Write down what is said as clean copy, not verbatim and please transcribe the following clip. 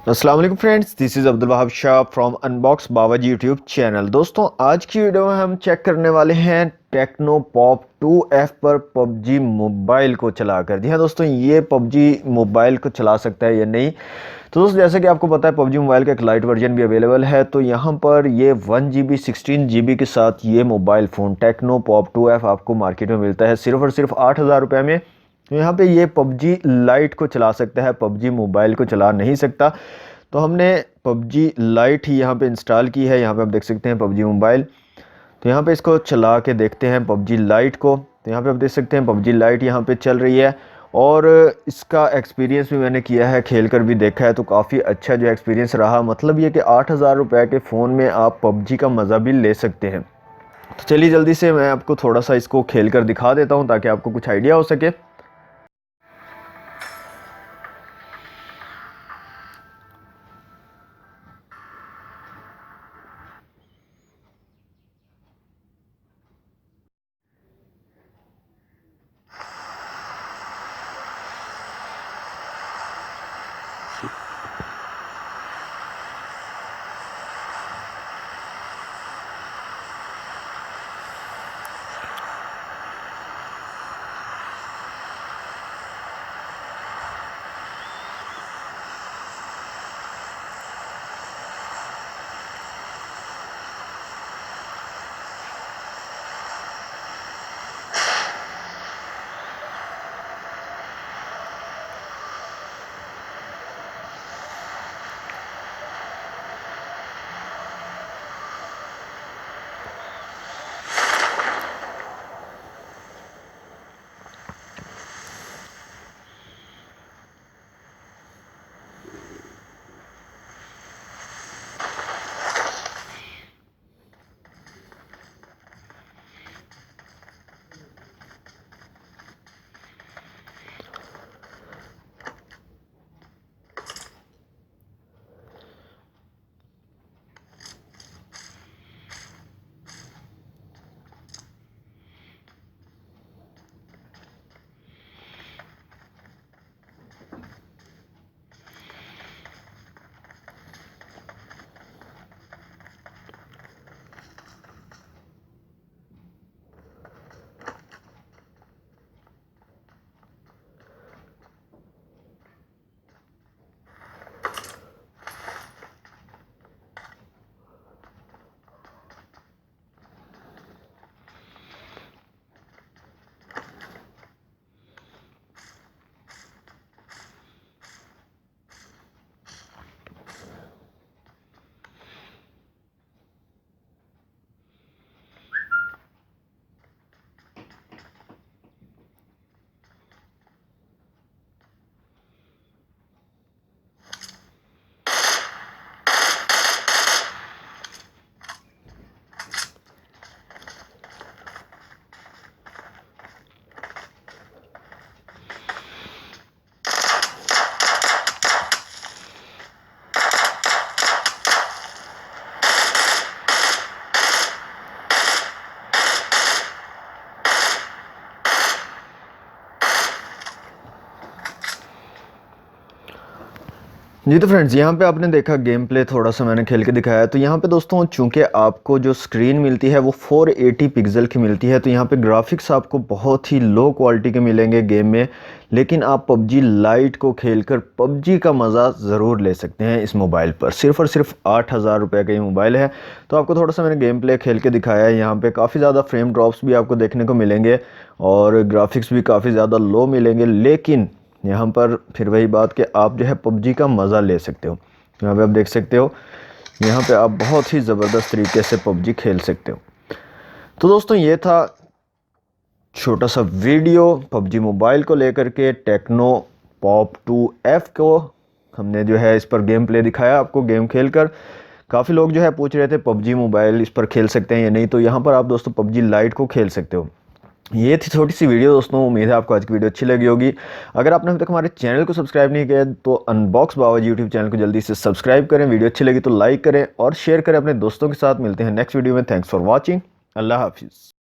अस्सलाम वालेकुम friends, this is Abdul Wahab Shah from unbox Babaji YouTube channel. दोस्तों, आज की वीडियो में हम चेक करने वाले हैं टेक्नो पॉप 2F पर पबजी मोबाइल को चलाकर। जी हाँ दोस्तों, ये पबजी मोबाइल को चला सकता है या नहीं। तो दोस्तों, जैसे कि आपको पता है, पबजी मोबाइल का एक लाइट वर्जन भी अवेलेबल है। तो यहाँ पर ये 1 GB 16 GB के साथ ये mobile phone techno pop 2F आपको मार्केट में मिलता है सिर्फ और सिर्फ 8,000 रुपये में। तो यहाँ पे ये पबजी लाइट को चला सकता है, पबजी मोबाइल को चला नहीं सकता। तो हमने पबजी लाइट ही यहाँ पे इंस्टॉल की है। यहाँ पे आप देख सकते हैं पबजी मोबाइल। तो यहाँ पे इसको चला के देखते हैं पबजी लाइट को। तो यहाँ पे आप देख सकते हैं पबजी लाइट यहाँ पे चल रही है और इसका एक्सपीरियंस भी मैंने किया है, खेल कर भी देखा है। तो काफ़ी अच्छा जो एक्सपीरियंस रहा। मतलब ये कि 8,000 रुपये के फ़ोन में आप पबजी का मज़ा भी ले सकते हैं। तो चलिए जल्दी से मैं आपको थोड़ा सा इसको खेल कर दिखा देता हूँ ताकि आपको कुछ आइडिया हो सके। जी तो फ्रेंड्स, यहाँ पे आपने देखा गेम प्ले थोड़ा सा मैंने खेल के दिखाया है। तो यहाँ पे दोस्तों, चूंकि आपको जो स्क्रीन मिलती है वो 480 पिक्सल की मिलती है। तो यहाँ पे ग्राफिक्स आपको बहुत ही लो क्वालिटी के मिलेंगे गेम में। लेकिन आप पबजी लाइट को खेलकर पबजी का मज़ा ज़रूर ले सकते हैं इस मोबाइल पर। सिर्फ और सिर्फ 8,000 रुपये का ये मोबाइल है। तो आपको थोड़ा सा मैंने गेम प्ले खेल के दिखाया है। यहाँ पर काफ़ी ज़्यादा फ्रेम ड्रॉप्स भी आपको देखने को मिलेंगे और ग्राफिक्स भी काफ़ी ज़्यादा लो मिलेंगे। लेकिन यहाँ पर फिर वही बात कि आप जो है पबजी का मज़ा ले सकते हो। यहाँ पे आप देख सकते हो, यहाँ पे आप बहुत ही ज़बरदस्त तरीके से पबजी खेल सकते हो। तो दोस्तों, ये था छोटा सा वीडियो पबजी मोबाइल को लेकर के। टेक्नो पॉप 2F को हमने जो है इस पर गेम प्ले दिखाया आपको, गेम खेल कर। काफ़ी लोग जो है पूछ रहे थे पबजी मोबाइल इस पर खेल सकते हैं या नहीं। तो यहाँ पर आप दोस्तों पबजी लाइट को खेल सकते हो। ये थी छोटी सी वीडियो दोस्तों। उम्मीद है आपको आज की वीडियो अच्छी लगी होगी। अगर आपने अभी तक हमारे चैनल को सब्सक्राइब नहीं किया तो अनबॉक्स बाबाजी यूट्यूब चैनल को जल्दी से सब्सक्राइब करें। वीडियो अच्छी लगी तो लाइक करें और शेयर करें अपने दोस्तों के साथ। मिलते हैं नेक्स्ट वीडियो में। Thanks for watching. अल्लाह हाफिज़।